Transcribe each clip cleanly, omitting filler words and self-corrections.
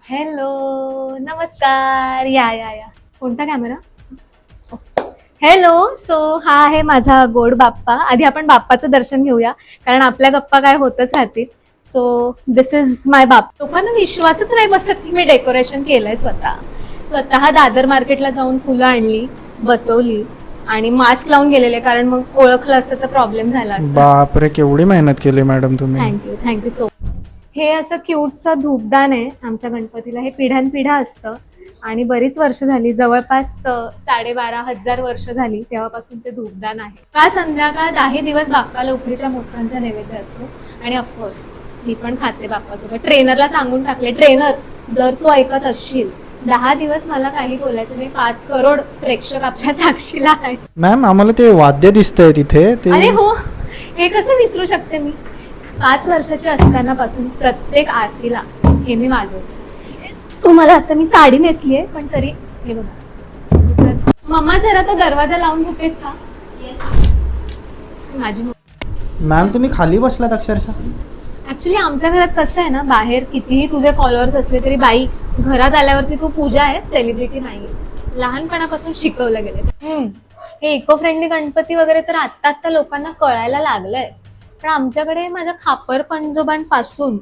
Hello, नमस्कार. या या या. कोणता कॅमेरा? हॅलो. सो हा आहे माझा गोड बाप्पा. आधी आपण बाप्पाचं दर्शन घेऊया, कारण आपल्या गप्पा काय होतच राहतील. सो दिस इज माय बाप. लोकांना विश्वासच नाही बसत की मी डेकोरेशन केलंय स्वतः दादर मार्केटला जाऊन फुलं आणली, बसवली आणि मास्क लावून गेलेले, कारण मग ओळखलं असतं तर प्रॉब्लेम झाला असता. बापरे, केवढी मेहनत केली मॅडम तुम्ही. Thank you so. हे असं क्यूटचं धूपदान आहे आमच्या गणपतीला. हे पिढ्यानपिढ्या असतं आणि बरीच वर्ष झाली, जवळपास 12,500 वर्ष झाली तेव्हापासून ते धूपदान आहे. का संध्याकाळ 10 दिवस बाप्पाला उकडीच्या मोदकांचा नैवेद्य असतो आणि ऑफकोर्स मी पण खाते बाप्पासोबत. ट्रेनरला सांगून टाकले, ट्रेनर जर तू ऐकत असशील 10 दिवस मला काही बोलायचं नाही, 5 करोड प्रेक्षक आपल्या साक्षीला आहेत. मॅम आम्हाला ते वाद्य दिसतंय तिथे ते. अरे हो, हे कसं विसरू शकते मी. 5 वर्षाची असताना पासून प्रत्येक आरतीला हे मी वाजवते. तुम्हाला आता मी साडी नेसलीये, पण तरी हे बघा. मम्मा जरा तो दरवाजा लावून घेतेस का? माझी मॅम तुम्ही खाली बसलात अक्षरशः. ऍक्च्युली आमच्या घरात कसं आहे ना, बाहेर कितीही तुझे फॉलोअर्स असले तरी बाई, घरात आल्यावरती तू पूजा आहे, सेलिब्रिटी नाहीस. लहानपणापासून शिकवलं गेलं. हे इको फ्रेंडली गणपती वगैरे तर आत्ता लोकांना कळायला लागलंय, पण आमच्याकडे माझ्या खापर पंजोबांपासून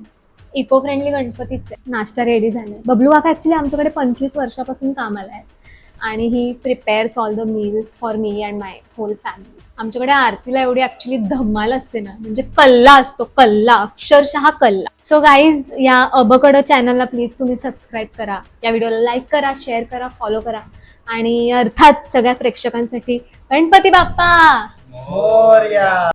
इको फ्रेंडली गणपतीच आहे. नाश्ता रेडी झालाय. बबलू काका ऍक्च्युली आमच्याकडे 25 वर्षापासून कामाला आहे आणि ही prepares all the meals for me and my whole family. आमच्याकडे आरतीला एवढी ऍक्च्युली धमाल असते ना, म्हणजे कल्ला असतो, कल्ला, अक्षरशः कल्ला. सो गाईज, या अबकड चॅनलला प्लीज तुम्ही सबस्क्राईब करा, या व्हिडिओला लाईक करा, शेअर करा, फॉलो करा आणि अर्थात सगळ्या प्रेक्षकांसाठी गणपती बाप्पा मोरया.